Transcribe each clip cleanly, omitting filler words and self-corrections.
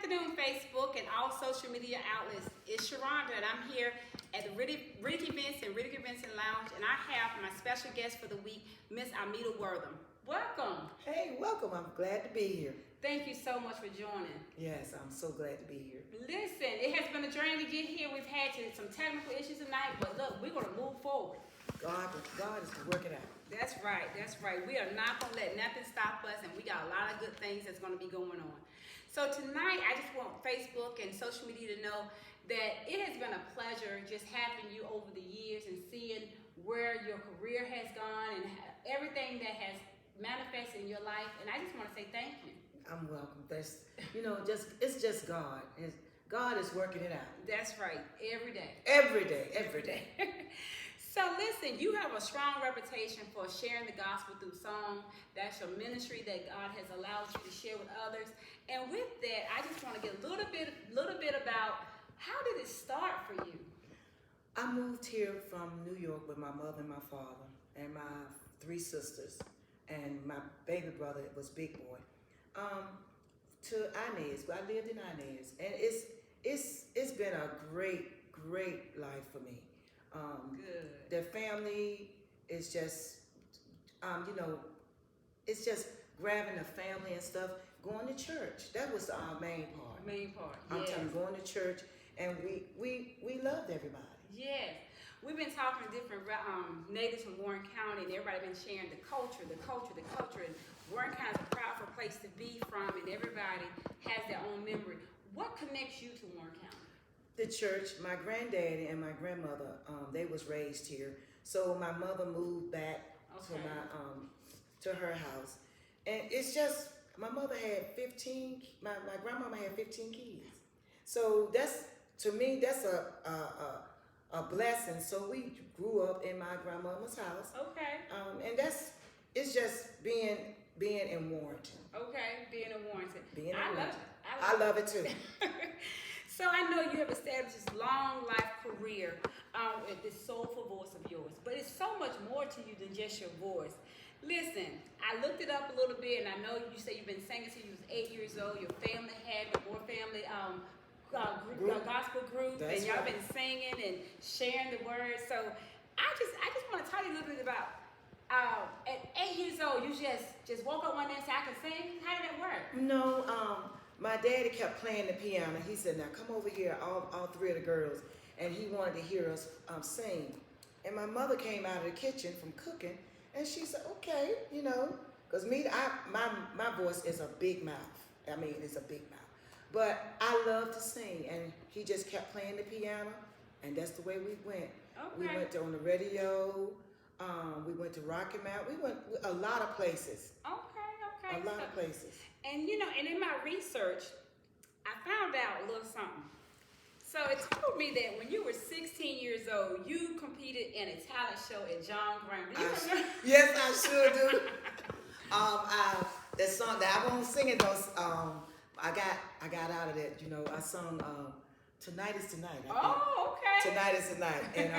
afternoon, Facebook and all social media outlets. It's Sharonda, and I'm here at the Riddick Events and Riddick Events and Lounge, and I have my special guest for the week, Miss Amita Wortham. Welcome. Hey, welcome. I'm glad to be here. Thank you so much for joining. Yes, I'm so glad to be here. Listen, it has been a journey to get here. We've had some technical issues tonight, but look, we're going to move forward. God is working out. That's right. That's right. We are not going to let nothing stop us, and we got a lot of good things that's going to be going on. So tonight, I just want Facebook and social media to know that it has been a pleasure just having you over the years and seeing where your career has gone and everything that has manifested in your life. And I just want to say thank you. I'm welcome. That's, it's just God. God is working it out. That's right. Every day. Every day. Every day. So listen, you have a strong reputation for sharing the gospel through song. That's your ministry that God has allowed you to share with others. And with that, I just want to get a little bit about how did it start for you? I moved here from New York with my mother and my father and my 3 sisters, and my baby brother was Big Boy. To Inez. I lived in Inez, and it's been a great life for me. Good. The family is just, it's just grabbing the family and stuff, going to church. That was our main part. Main part. I'm Yes. telling you, going to church, and we loved everybody. Yes. We've been talking to different natives from Warren County, and everybody been sharing the culture. And Warren County is a proudful place to be from, and everybody has their own memory. What connects you to Warren County? The church, my granddaddy and my grandmother, they was raised here. So my mother moved back to her house. And it's just, my mother had 15, my grandmama had 15 kids. So to me, that's a blessing. So we grew up in my grandmama's house. Okay. And it's just being in Warrenton. Okay, being in Warrenton. I love it too. So I know you have established this long life career with this soulful voice of yours, but it's so much more to you than just your voice. Listen, I looked it up a little bit, and I know you say you've been singing since you was 8 years old. Your family had the Moore Family gospel group, That's and y'all right. been singing and sharing the words. So I just want to tell you a little bit about at 8 years old, you just woke up one day and said, I can sing. How did that work? No, my daddy kept playing the piano. He said, now come over here, all 3 of the girls. And he wanted to hear us sing. And my mother came out of the kitchen from cooking, and she said, okay, because my voice is a big mouth. I mean, it's a big mouth. But I love to sing, and he just kept playing the piano, and that's the way we went. Okay. We went on the radio. We went to Rocky Mount. We went a lot of places. Okay. A lot of places. And and in my research, I found out a little something. So it told me that when you were 16 years old, you competed in a talent show at John Graham. Do you remember? Yes, I sure do. That song that I won't sing it though. I got out of that. I sung Tonight Is Tonight. I think. Oh, okay. Tonight Is Tonight, and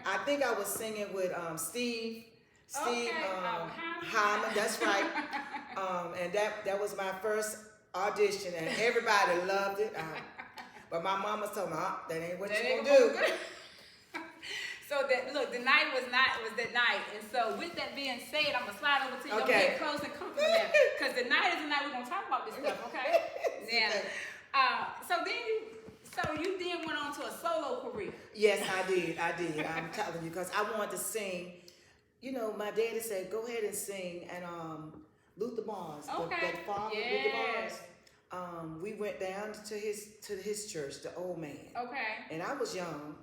I think I was singing with Steve Hyman. That's right. And that was my first audition, and everybody loved it. But my mama told me, that ain't what you gonna do. So the night was that night. And so with that being said, I'm gonna slide over to you. Okay. Get close and comfortable now. Because the night is the night we're gonna talk about this stuff, okay? Yeah. So you then went on to a solo career. Yes, I did. I'm telling you, because I wanted to sing. My daddy said, go ahead and sing. And Luther Barnes, that father, yes. Luther Barnes, we went down to his church, the old man. Okay. And I was young,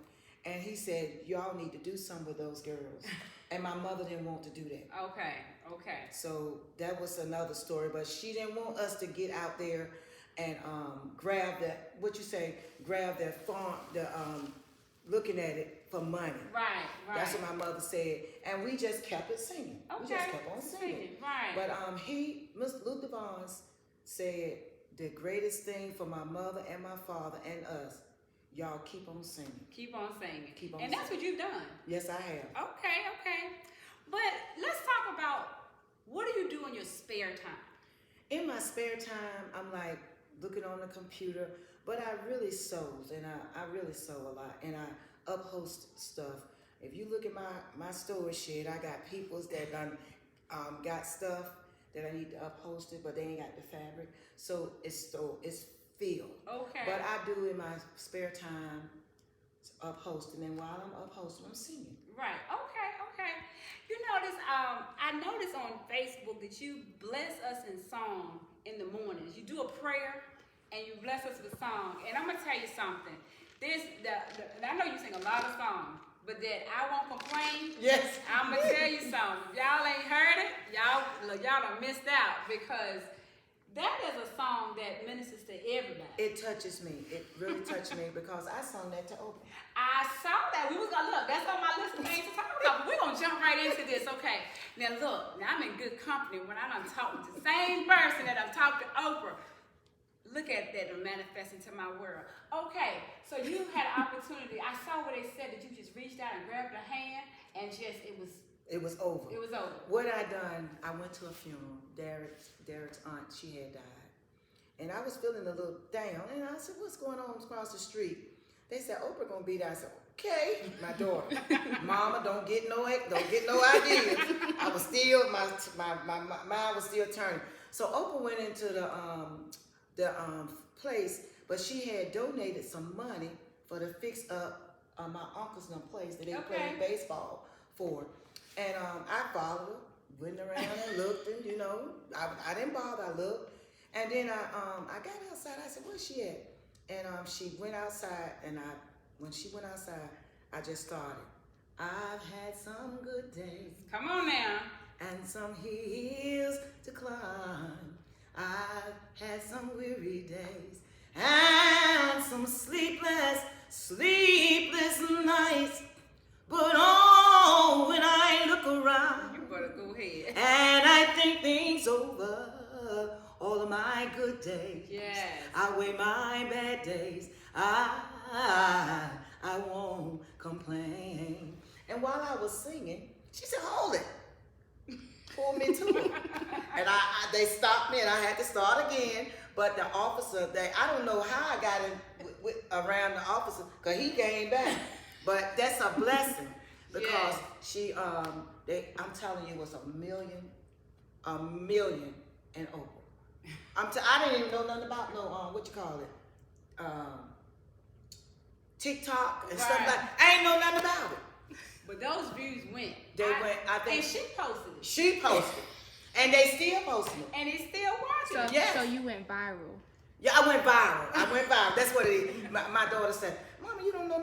and he said, y'all need to do something with those girls. And my mother didn't want to do that. Okay. So that was another story, but she didn't want us to get out there and grab their farm, looking at it for money. Right. That's what my mother said, and we just kept it singing. Okay. We just kept on singing. Right. But Mr. Luther Barnes said the greatest thing for my mother and my father and us, y'all keep on singing. Keep on singing. Keep on and that's what you've done. Yes, I have. Okay. But let's talk about what do you do in your spare time? In my spare time, I'm like looking on the computer, but I really sews, and I really sew a lot, and I uphost stuff. If you look at my storage shed, I got peoples that done got stuff that I need to upholster, but they ain't got the fabric, so it's filled. Okay. But I do in my spare time upholstering, and while I'm upholstering, I'm singing. Right. Okay. You notice, I noticed on Facebook that you bless us in song in the mornings. You do a prayer and you bless us with song. And I'm gonna tell you something. I know you sing a lot of songs, but that I won't complain. Yes. I'm gonna tell you something. If y'all ain't heard it, y'all done missed out, because that is a song that ministers to everybody. It touches me. It really touched me because I sung that to Oprah. I saw that. We was gonna look. That's on my list of things to talk about. But we're gonna jump right into this. Okay. Now look. Now I'm in good company when I'm talking to the same person that I've talked to Oprah. Look at that manifest into my world. Okay. So you had an opportunity. I saw where they said that you just reached out and grabbed her hand and just It was over. It was over. What I done, I went to a funeral. Derek's aunt, she had died. And I was feeling a little down. And I said, what's going on across the street? They said, Oprah gonna be there. I said, okay. My daughter, Mama, don't get no ideas. I was still, my mind was still turning. So Oprah went into the place, but she had donated some money for to fix up my uncle's place that they played baseball for. And I followed her, went around and looked, and I didn't bother. I looked, and then I got outside. I said, "Where's she at?" And she went outside, and when she went outside, I just started. I've had some good days. Come on now. And some hills to climb. I've had some weary days and some sleepless nights. But oh, when I look around, You better go ahead. and I think things over, all of my good days. Yes. I weigh my bad days. I won't complain. And while I was singing, she said, "Hold it." Pulled me to it. And they stopped me, and I had to start again. But the officer, I don't know how I got in around the officer, because he came back. But that's a blessing, because she, I'm telling you, it was a million and over. I didn't even know nothing about what you call it, TikTok and stuff like. I ain't know nothing about it. But those views went. I think And she posted it. She posted, and they still posting it. And it's still watching. So you went viral. Yeah, I went viral. That's what it is. My daughter said, "Mama, I don't know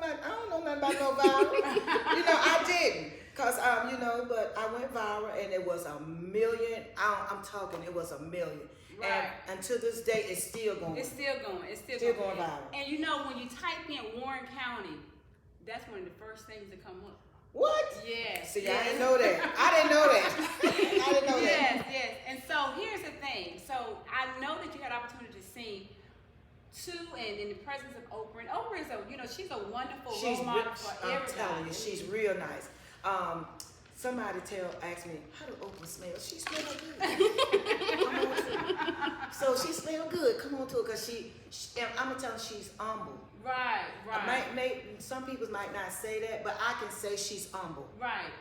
nothing about no viral." I didn't. Because, but I went viral, and it was a million. I'm talking, it was a million. Right. And to this day, it's still going. It's still going. It's still going viral. And when you type in Warren County, that's one of the first things that come up. What? Yes. See, yes. I didn't know that. I didn't know that. Yes. And so here's the thing. So I know that you had opportunity to sing and in the presence of Oprah. And Oprah is she's a wonderful role model for everybody. I'm telling you, she's real nice. Somebody asked me, how do Oprah smell? She smell good. Come on to it. So she smell good. Come on to it, because I'm gonna tell you, she's humble. Right. Some people might not say that, but I can say she's humble. Right.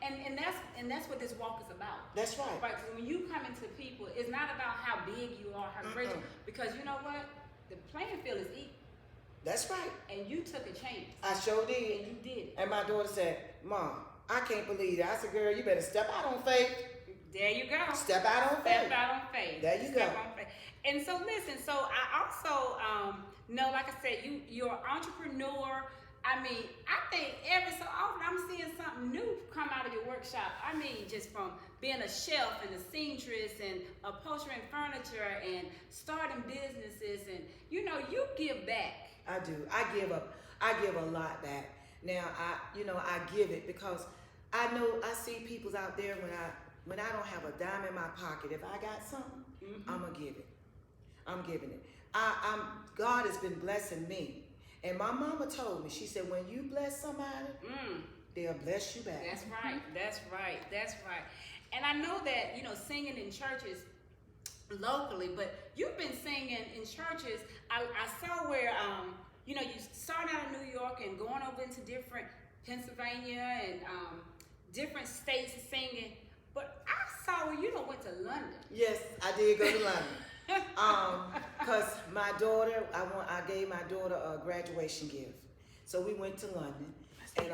And that's what this walk is about. That's right. Right, because when you come into people, it's not about how big you are, how great you are, because you know what? The playing field is equal. That's right. And you took a chance. I sure did. And you did it. And my daughter said, "Mom, I can't believe that." I said, "Girl, you better step out on faith." There you go. Step out on faith. Step out on faith. There you Step go. on faith. And so listen, so I also know, like I said, you're an entrepreneur. I mean, I think every so often I'm seeing something new come out of your workshop. I mean, just from being a shelf and a seamstress and upholstering furniture and starting businesses, and you give back. I do. I give a lot back. Now I give it because I know I see people's out there when I don't have a dime in my pocket. If I got something, I'm gonna give it. I'm giving it. God has been blessing me. And my mama told me, she said, when you bless somebody, they'll bless you back. That's right. And I know that, singing in churches, locally, but you've been singing in churches. I saw where you started out in New York and going over into different Pennsylvania and different states singing. But I saw where you went to London. Yes, I did go to London. Cause my daughter, I gave my daughter a graduation gift, so we went to London. And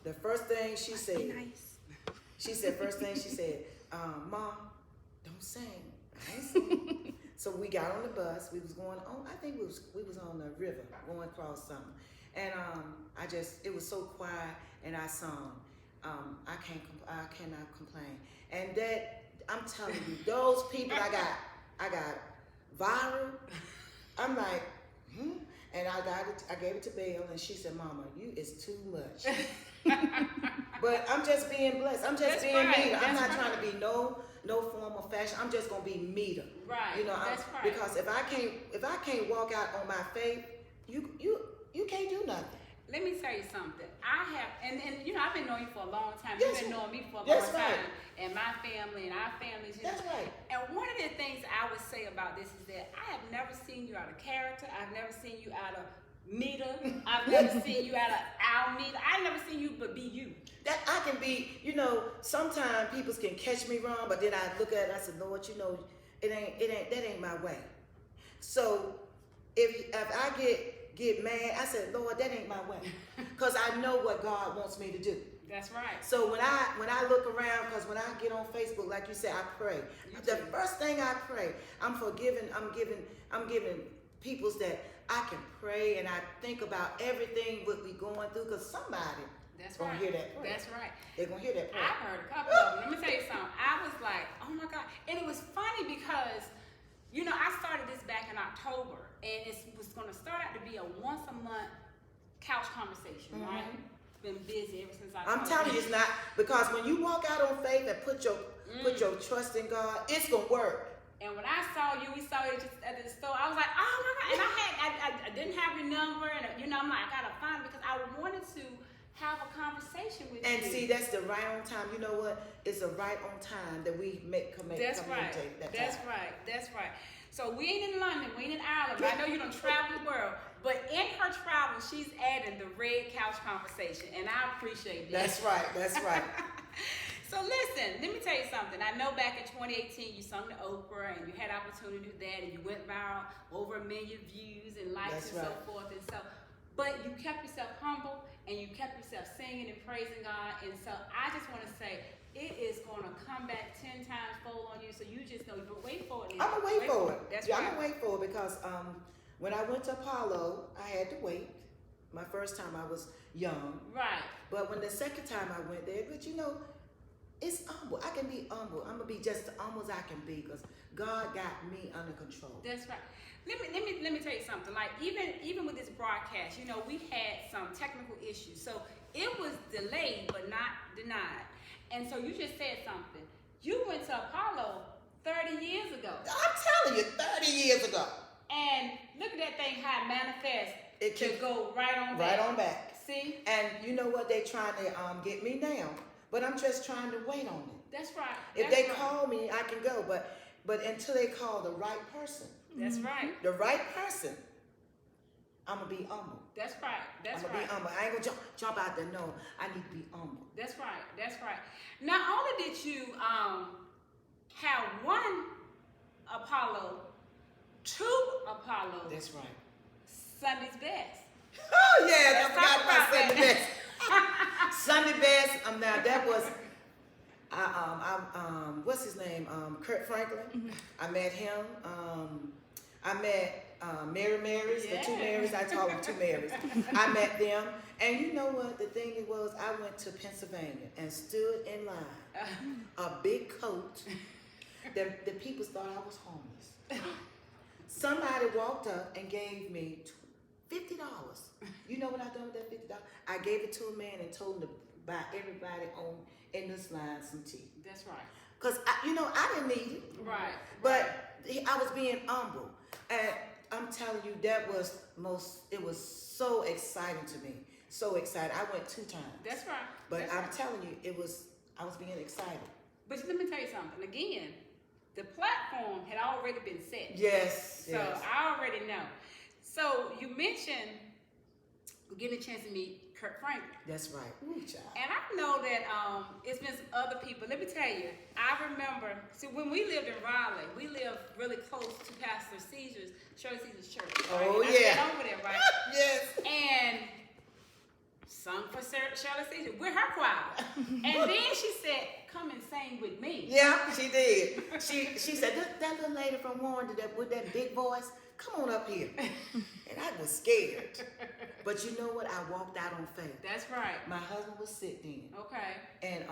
the first thing she said, Mom, don't sing. I ain't sing. So we got on the bus. We was going on. I think we was on the river going across something. And it was so quiet, and I sung. I cannot complain. And that, I'm telling you, those people I got viral. I'm like, and I gave it to Belle, and she said, Mama, you is too much. But I'm just being blessed. I'm just being me. I'm not trying to be no form of fashion. I'm just gonna be me. Right. That's right. Because if I can't walk out on my faith, you can't do nothing. Let me tell you something. I have, and I've been knowing you for a long time. Yes, You've been knowing me for a long time, and my family and our families. That's right. And one of the things I would say about this is that I have never seen you out of character. I've never seen you out of meter. I've never seen you out of our meter. I've never seen you but be you. That I can be. Sometimes people can catch me wrong, but then I look at it. I said, Lord, that ain't my way. So if I get mad, I said, Lord, that ain't my way, because I know what God wants me to do. That's right. So when I look around, because when I get on Facebook, like you said, I pray. The first thing I pray, I'm giving peoples that I can pray, and I think about everything what we going through, because somebody gonna hear that prayer. That's right. They're gonna hear that prayer. I heard a couple of them. Let me tell you something. I was like, oh my God. And it was funny because, I started this back in October, and it was going to start out to be a once a month couch conversation, right? It's been busy ever since I'm telling you, it's not, because when you walk out on faith and put your trust in God, it's gonna work. And when I saw you, we saw you just at the store. I was like, oh my God! And I didn't have your number, and I'm like, I gotta find it, because I wanted to have a conversation with you. And see, that's the right on time. You know what? It's a right on time that we That's right. That's right. So we ain't in London, we ain't in Ireland, but I know you don't travel the world. But in her travel, she's adding the red couch conversation, and I appreciate that. That's right. So listen, let me tell you something. I know back in 2018 you sung to Oprah, and you had opportunity to do that, and you went viral, over 1 million views and likes and so forth and so. But you kept yourself humble, and you kept yourself singing and praising God. And so I just want to say, it is going to come back 10 times fold on you. So you just know, but wait for it. I'm going to wait for it. That's right. I'm going to wait for it, because when I went to Apollo, I had to wait. My first time I was young. Right. But when the second time I went there, but it's humble. I can be humble. I'm going to be just as humble as I can be, because God got me under control. That's right. Let me tell you something. Like even with this broadcast, we had some technical issues. So it was delayed but not denied. And so you just said something. You went to Apollo 30 years ago. I'm telling you, 30 years ago. And look at that thing, how it manifests. It can go right on back. Right on back. See? And you know what? They trying to get me now, but I'm just trying to wait on it. That's right. If they call me, I can go. But until they call the right person. That's right. The right person, I'm going to be humble. That's right. I'm going to be humble. I ain't going to jump out there. No, I need to be humble. That's right. Not only did you have one Apollo, 2 Apollo. That's right. Sunday's Best. Oh, yeah. I forgot about Sunday Best. Sunday Best. Now, that was... what's his name? Kurt Franklin. Mm-hmm. I met him. I met Mary Marys, the 2 Marys. I call them 2 Marys. I met them. And you know what? The thing was, I went to Pennsylvania and stood in line. A big coat. The people thought I was homeless. Somebody walked up and gave me $50. You know what I done with that $50? I gave it to a man and told him to buy everybody in this line some tea. That's right. Because, I didn't need it. Right. But I was being humble. And I'm telling you, it was so exciting to me. So excited. I went 2 times. That's right. But I'm telling you, I was being excited. But let me tell you something. Again, the platform had already been set. Yes. So I already know. So you mentioned getting a chance to meet Kurt Franklin. That's right. Ooh, child. And I know that it's been some other people. Let me tell you, I remember, see, when we lived in Raleigh, we lived really close to Pastor Caesar's, Shirley Caesar's church. Right? Oh, and yeah. I over there, right? Yes. And sung for Shirley Caesar with her choir. And then she said, come and sing with me. Yeah, she did. She said, that little lady from Warren with that big voice, come on up here. And I was scared. But you know what? I walked out on faith. That's right. My husband was sick then. Okay. And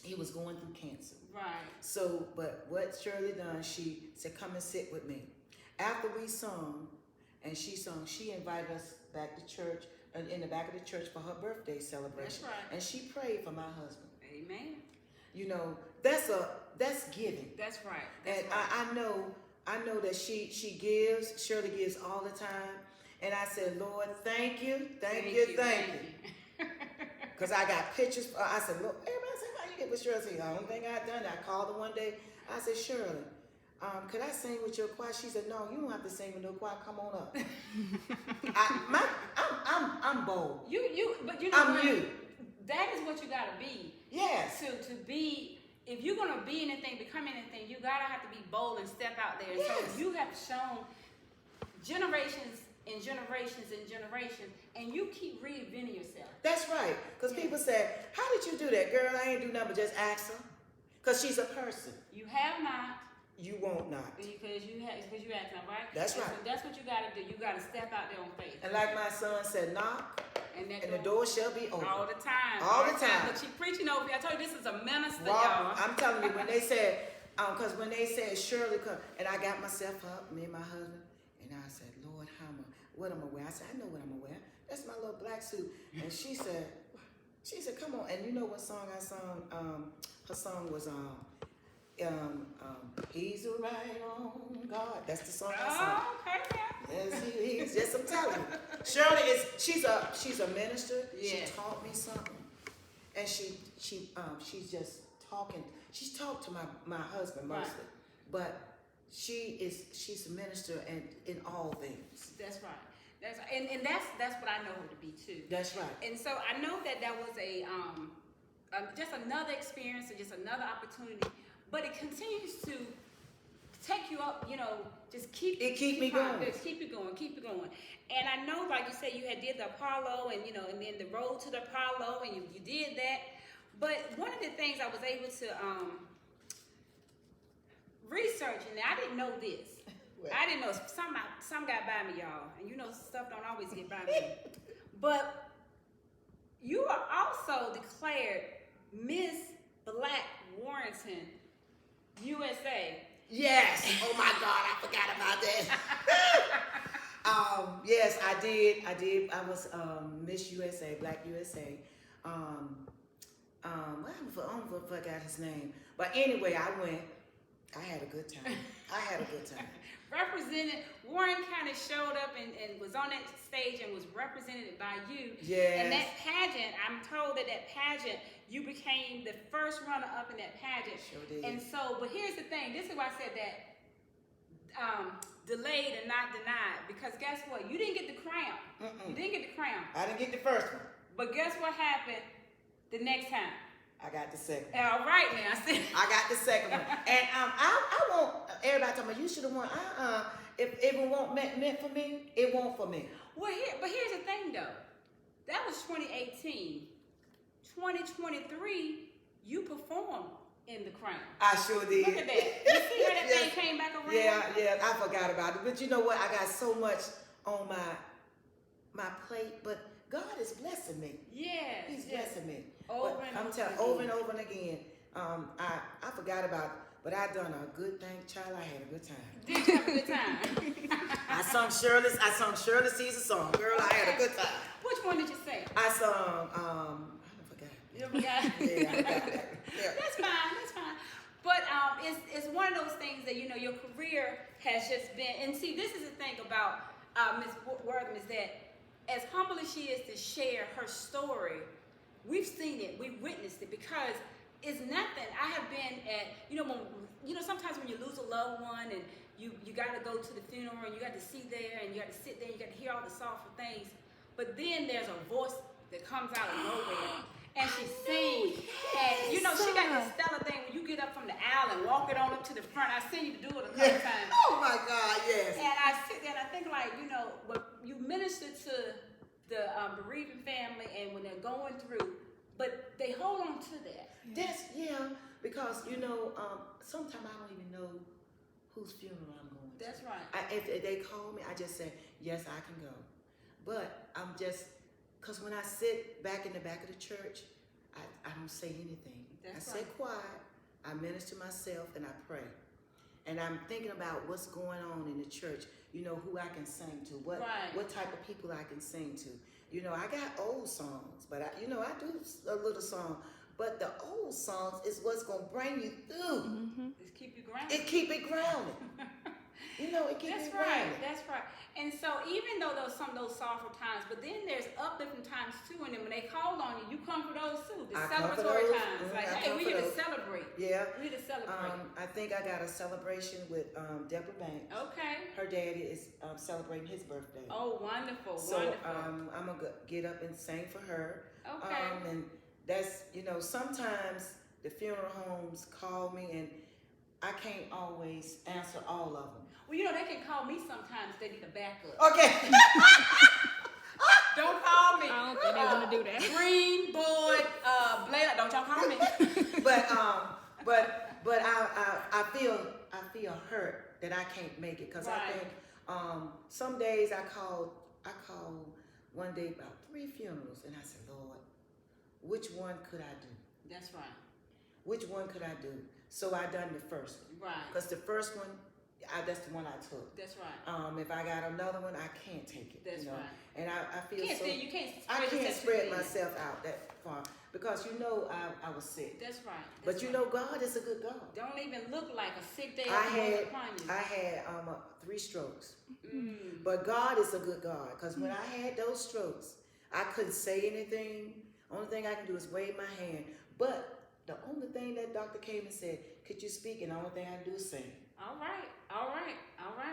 he was going through cancer. Right. So, but what Shirley done, she said, come and sit with me. After we sung, and she sung, she invited us back to church, in the back of the church for her birthday celebration. That's right. And she prayed for my husband. Amen. You know, that's giving. That's right. That's And right. I know that she gives, Shirley gives all the time. And I said, Lord, thank you. Because I got pictures. I said, look, everybody said, how you get with Shirley? I said, I don't think I've done that. I called her one day. I said, Shirley, could I sing with your choir? She said, no, you don't have to sing with no choir. Come on up. I'm bold. But you know I'm what? you. That is what you gotta be. Yes. To be, if you're gonna be anything, become anything, you gotta have to be bold and step out there. Yes. So you have shown generations and generations and generations, and you keep reinventing yourself. That's right. Because people say, how did you do that? Girl, I ain't do nothing but just ask her. Because she's a person. You have not. You won't not. Because you asked them, right? That's And right. So that's what you gotta do. You gotta step out there on faith. And like my son said, knock, And and the door shall be open. all the time. All the time. Look, she preaching over here. I told you this is a minister, Wow, y'all. I'm telling you, when they said, because when they said Shirley come, and I got myself up, me and my husband, and I said, Lord, what am I wear? I said, I know what I'm gonna wear. That's my little black suit. And she said, come on. And you know what song I sung? Her song was He's a right on God. That's the song I sung. Oh, okay, yeah. Yes, he's just, I'm telling you. Shirley she's a minister. Yeah. She taught me something. And she's just talking. She's talked to my husband mostly. Right. But she's a minister and in all things. That's right. And that's what I know her to be too. That's right. And so I know that was a just another experience and just another opportunity, but it continues to take you up. You know, just keep me going. Just keep it going. And I know, like you said, you had did the Apollo, and and then the road to the Apollo, and you did that. But one of the things I was able to research, and I didn't know this. What? I didn't know some got by me, y'all, and stuff don't always get by me. But you are also declared Miss Black Warrenton USA. Yes. Oh my God, I forgot about that. Yes, I did. I was Miss USA, Black USA. I forgot his name. But anyway, I went. I had a good time. Represented, Warren County showed up and was on that stage and was represented by you. Yes. And that pageant, I'm told that pageant, you became the first runner-up in that pageant. Sure did. And so, but here's the thing. This is why I said that delayed and not denied. Because guess what? You didn't get the crown. Mm-mm. You didn't get the crown. I didn't get the first one. But guess what happened the next time? I got the second. All right now. I got the second one. And I want everybody talking about you should have won. If it won't meant for me, it won't for me. Well, here's the thing though. That was 2018. 2023, you performed in the Crown. I sure did. Look at that. You see how that Yes. thing came back around? Yeah, I forgot about it. But you know what? I got so much on my plate, but God is blessing me. Yes. He's yes. blessing me. Over But and I'm over telling again. over and over and again. I forgot about it, but I done a good thing, child. I had a good time. Did you have a good time? I sung Shirley Caesar song. Girl, I had a good time. Which one did you sing? I sung I forgot. You forgot? Yeah, I forgot that. Yeah. That's fine. But it's one of those things that your career has just been. And see, this is the thing about Ms. Wortham is that as humble as she is to share her story, we've seen it, we've witnessed it, because it's nothing. I have been at, sometimes when you lose a loved one and you got to go to the funeral and you got to see there and you got to sit there and you got to hear all the sorrowful things. But then there's a voice that comes out of nowhere and she sings. And she got this stellar thing when you get up from the aisle and walk it on up to the front. I've seen you do it a couple times. Oh my God, yes. And I sit there and I think when you minister to the bereaving family and when they're going through, but they hold on to that. Because sometimes I don't even know whose funeral I'm going to. That's right. If they call me, I just say, yes, I can go. But I'm just, because when I sit back in the back of the church, I don't say anything. I sit quiet, I minister myself, and I pray. And I'm thinking about what's going on in the church, who I can sing to, what type of people I can sing to. I got old songs, but I do a little song. But the old songs is what's going to bring you through. Mm-hmm. Just keep you grounded. It keep it grounded. It keeps it grounded. That's right. And so even though there's some of those sorrowful times, but then there's uplifting times too. And then when they call on you, you come for those too. The celebratory times. Mm-hmm. Like, hey, we're here to celebrate. Yeah. We're here to celebrate. I think I got a celebration with Deborah Banks. Okay. Her daddy is celebrating his birthday. Oh, wonderful. So wonderful. I'm going to get up and sing for her. Okay. And that's, sometimes the funeral homes call me and I can't always answer all of them. Well, they can call me sometimes. They need a backup. Okay. Don't call me. I don't think they're gonna do that. Green board, Blair. Don't y'all call me. But I feel hurt that I can't make it because I think some days I called one day about 3 funerals and I said, Lord, which one could I do? That's right. Which one could I do? So I done the first one. Right. Because the first one, that's the one I took. That's right. If I got another one, I can't take it. That's right. And I feel I can't spread myself out that far because I was sick. That's right. But God is a good God. Don't even look like a sick day. I had 3 strokes. Mm. But God is a good God because when I had those strokes, I couldn't say anything. Only thing I can do is wave my hand. But the only thing that doctor came and said, could you speak? And the only thing I can do is sing. All right.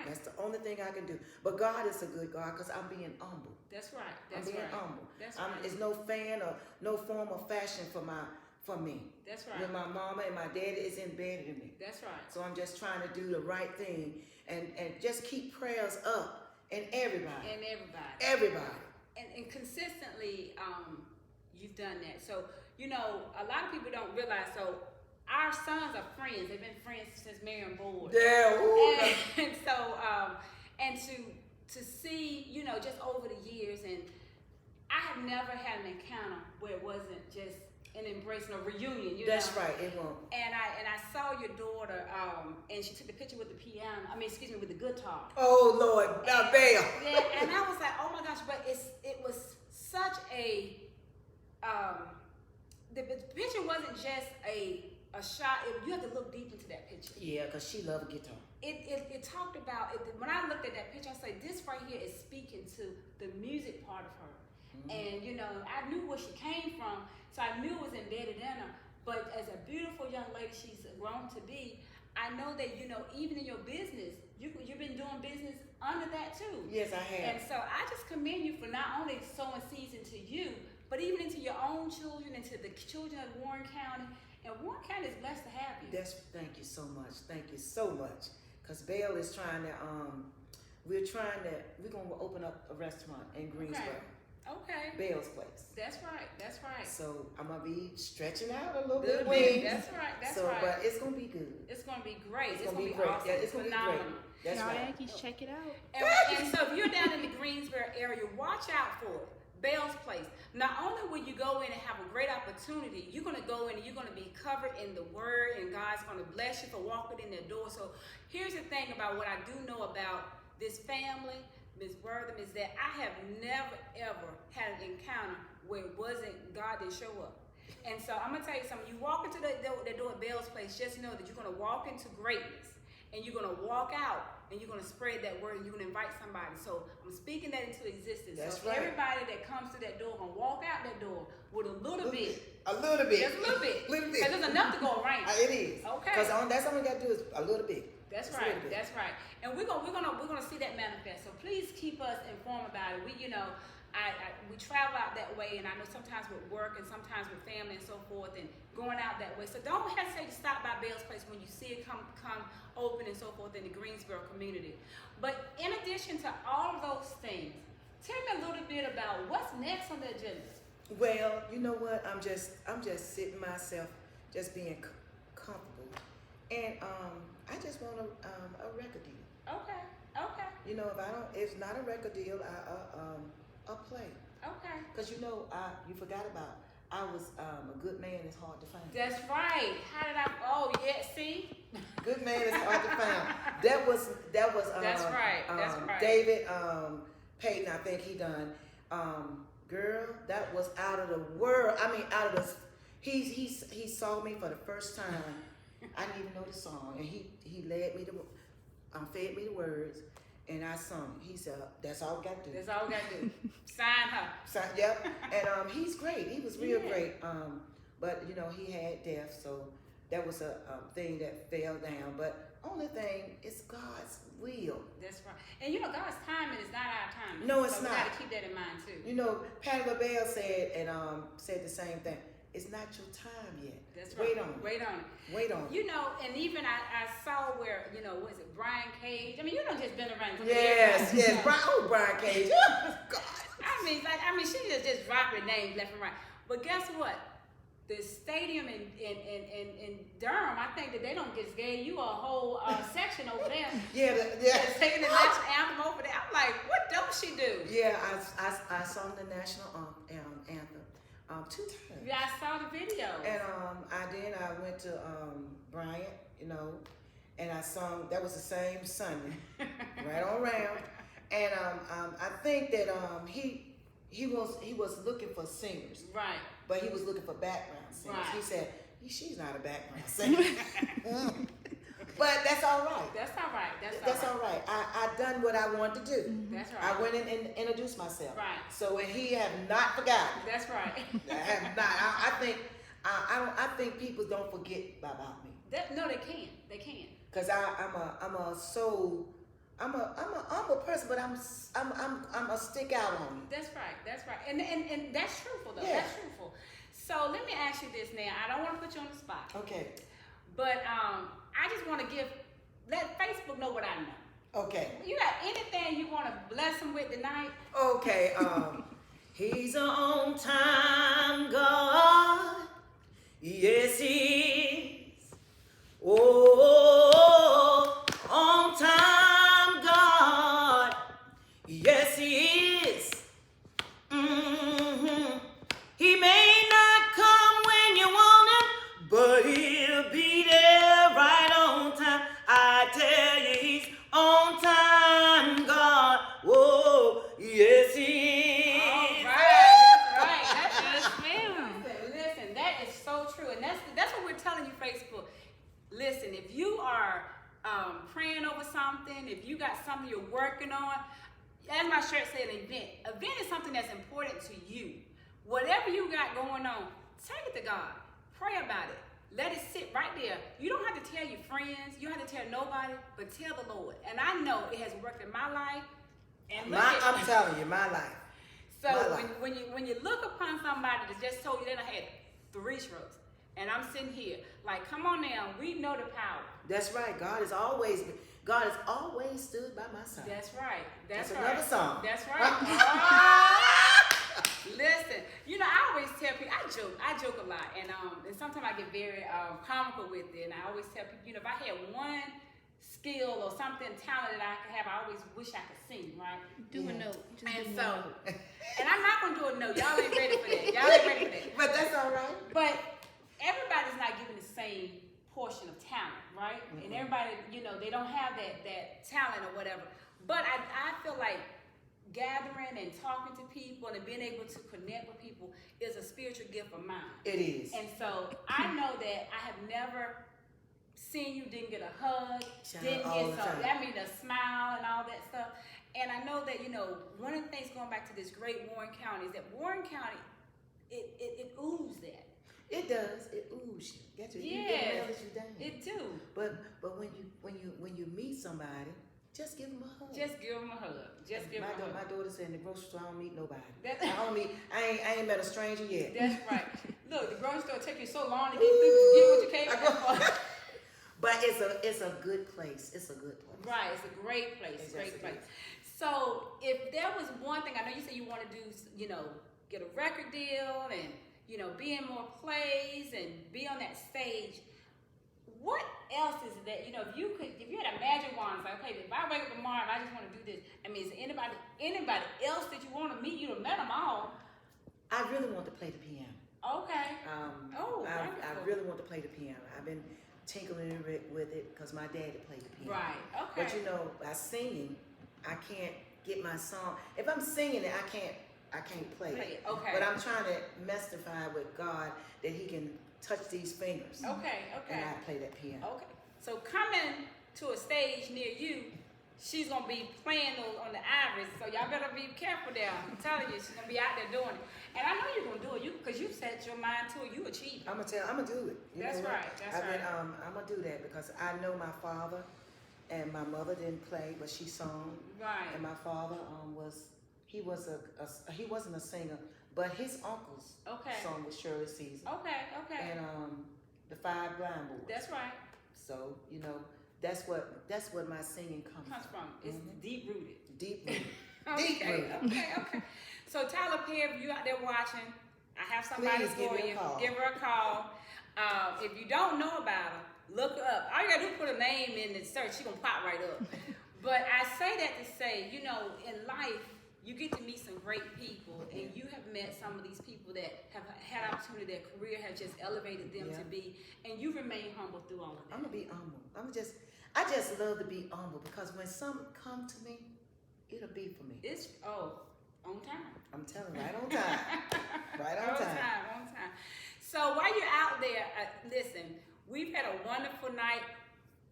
That's the only thing I can do. But God is a good God because I'm being humble. That's right. I'm being humble. That's right. It's no fan or no form of fashion for me. That's right. When my mama and my daddy is embedded in me. That's right. So I'm just trying to do the right thing and just keep prayers up and everybody. Everybody. And consistently, you've done that. So, a lot of people don't realize, so our sons are friends. They've been friends since Marion Board. Yeah. And so, and to see, just over the years, and I have never had an encounter where it wasn't just an embrace and a reunion. That's right. It won't. And I saw your daughter, and she took the picture with the piano. With the guitar. Oh Lord, now Belle. Yeah, and I was like, oh my gosh! But it was such a the picture wasn't just a shot. You had to look deep into that picture. Yeah, because she loved guitar. It talked about it. When I looked at that picture, I said, this right here is speaking to the music part of her. Mm-hmm. And I knew where she came from, so I knew it was embedded in her. But as a beautiful young lady she's grown to be, I know that even in your business, you've been doing business under that too. Yes, I have. And so I just commend you for not only sowing seeds into you, but even into your own children, into the children of Warren County. And Warren County is blessed to have you. Thank you so much. Thank you so much. Because Belle is trying to, we're going to open up a restaurant in Greensboro. Okay. Belle's Place. That's right. So I'm going to be stretching out a little bit. That's right. But it's going to be good. It's going to be great. It's going to be great. Awesome. Yeah, it's going to be great. That's y'all right. Yankees, check it out. And so if you're down in the Greensboro area, watch out for it. Belle's Place. Not only will you go in and have a great opportunity, you're going to go in and you're going to be covered in the Word, and God's going to bless you for walking in their door. So here's the thing about what I do know about this family, Ms. Wortham, is that I have never, ever had an encounter where it wasn't God didn't show up. And so I'm going to tell you something. You walk into the door at Belle's Place, just know that you're going to walk into greatness, and you're going to walk out and you're gonna spread that word, and you're gonna invite somebody. So I'm speaking that into existence. That's so right. Everybody that comes through that door gonna walk out that door with a little bit. A little bit. Just a little bit. Little bit. Because there's enough to go around. It is. Okay. Because that's all we got to do is a little bit. That's Just a right. little bit. That's right. And we're gonna see that manifest. So please keep us informed about it. We travel out that way, and I know sometimes with work and sometimes with family and so forth, and going out that way. So don't hesitate to stop by Bell's Place when you see it come open and so forth in the Greensboro community. But in addition to all of those things, tell me a little bit about what's next on the agenda. Well, you know what? I'm just sitting myself, just being comfortable, and I just want a record deal. Okay. You know, if it's not a record deal, I'll play. Okay. Cause you know, you forgot about. I was a good man is hard to find. That's right. How did I? Oh yeah. See. Good man is hard to find. That was. That's right. That's right. David Payton, I think he done. Girl, that was out of the world. I mean, out of the. He saw me for the first time. I didn't even know the song, and he led me to, fed me the words, and I sung. He said, "That's all we got to do." That's all we got to do. Sign her. Yep. And he's great. He was real Yeah. great. But you know, he had death, so that was a thing that fell down. But only thing is God's will. That's right. And you know, God's timing is not our timing. No, it's so not. We got to keep that in mind too. You know, Patti LaBelle said the same thing. It's not your time yet. That's right. Wait on it. Wait on it. Wait on it. You know, and even I saw where, you know, was it Brian Cage? I mean, you don't just been around. Yes. Brian Cage. God. I mean, she just dropping names left and right. But guess what? The stadium in Durham, I think that they don't just gave you a whole section over there. Yeah. Just taking the national anthem over there. I'm like, what don't she do? Yeah, I sung the national anthem 2 times. Yeah, I saw the video. And I went to Bryant, you know, and I sung. That was the same Sunday, right on around. And I think that he was looking for singers, Right. but he was looking for background singers. Right. He said she's not a background singer, but that's all right. That's all right. That's all right. I done what I wanted to do. That's right. I went in and introduced myself. Right. So and he have not forgotten. That's right. I have not. I think people don't forget about me. No, they can. They can. Cause I'm a humble person, but I'm a stick out on you. That's right. That's right. And that's truthful though. Yeah. That's truthful. So let me ask you this now. I don't want to put you on the spot. Okay. But I just want to let Facebook know what I know. Okay. You got anything you want to bless them with tonight? Okay. He's on time, God. Yes, he is. Oh, on time, God. Yes, he is. He may not come when you want him, but he'll be there right on time. I tell you, he's on time, God. Whoa, yes, he is. All right. That's right. That's good. Listen, that is so true, and that's what we're telling you, Facebook. Listen, if you are praying over something, if you got something you're working on, as my shirt said, an event. Event is something that's important to you. Whatever you got going on, take it to God. Pray about it. Let it sit right there. You don't have to tell your friends. You don't have to tell nobody, but tell the Lord. And I know it has worked in my life. And I'm telling you, my life. So My life. when you look upon somebody that just told you they done had 3 strokes, and I'm sitting here like, come on now, we know the power. That's right. God has always stood by my side. That's right. That's right. another song. That's right. Listen, you know, I always tell people, I joke a lot, and sometimes I get very comical with it, and I always tell people, you know, if I had one skill or something, talent that I could have, I always wish I could sing, right? Do a note. Just And do so, one note. and I'm not gonna do a no, y'all ain't ready for that. Y'all ain't ready for that. But that's all right. But everybody's not given the same portion of talent, right? And everybody, you know, they don't have that talent or whatever. But I feel like gathering and talking to people and being able to connect with people is a spiritual gift of mine. It is. And so I know that I have never seeing you didn't get a hug, Child, didn't all get the some, time. I mean, a smile and all that stuff. And I know that, one of the things going back to this great Warren County is that Warren County, it oozes that. It does. It oozes you. Get you. You Yes. get mad as you down. It do. But when you meet somebody, just give them a hug. Just give them a hug. Just give them a hug. My daughter said in the grocery store, I don't meet nobody. That- I ain't met a stranger yet. That's right. Look, the grocery store take you so long to get through to get what you came for. But it's a good place. It's a good place. Right, it's a great place. It's Great just a place. good- So if there was one thing, I know you said you want to do, get a record deal and, be in more plays and be on that stage. What else is it that, if you had a magic wand, it's like, okay, if I wake up tomorrow and I just want to do this, I mean, is there anybody else that you want to meet? You done met them all. I really want to play the piano. Okay. I wonderful. really want to play the piano. I've been tinkling with it because my daddy played the piano. Right. Okay. But by singing, I can't get my song. If I'm singing it, I can't play it. Okay. But I'm trying to mystify with God that He can touch these fingers. Okay. And I play that piano. Okay. So coming to a stage near you, she's gonna be playing on the ivories. So y'all better be careful there. I'm telling you, she's gonna be out there doing it. And I know you're gonna do it, because you set your mind to it. You achieve it. I'm gonna do it. You That's know what? right, that's I've been, right. I'm gonna do that because I know my father and my mother didn't play, but she sung. Right. And my father he wasn't a singer, but his uncle's Okay. song was Shirley Caesar Okay. and the Five Blind Boys. That's right. So that's what my singing comes Comes from. It's Mhm. deep rooted. Deep rooted. Okay. Okay. So Tyler Perry, if you out there watching, I have somebody Please give for me a you. call. Give her a call. If you don't know about her, look her up. All you gotta do is put a name in the search. She gonna pop right up. But I say that to say, in life, you get to meet some great people, and you have met some of these people that have had opportunity. Their career has just elevated them Yeah. to be, and you remain humble through all of that. I'm gonna be humble. I just love to be humble because when something come to me, it'll be for me. It's on time. I'm telling you, right on time. Right on time. On time. So while you're out there, listen, we've had a wonderful night.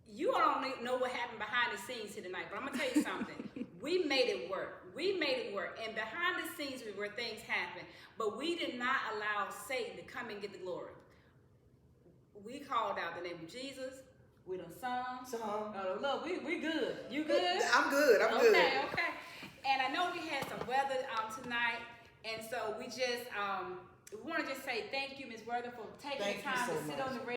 You all don't know what happened behind the scenes here tonight, but I'm gonna tell you something. We made it work. And behind the scenes was where things happen, but we did not allow Satan to come and get the glory. We called out the name of Jesus. We done sung. Look, we good. You good? I'm good. I'm good. Okay. And I know we had some weather tonight, and so we just we want to just say thank you, Ms. Worthing, for taking Thank the you time so to sit much. on the radio.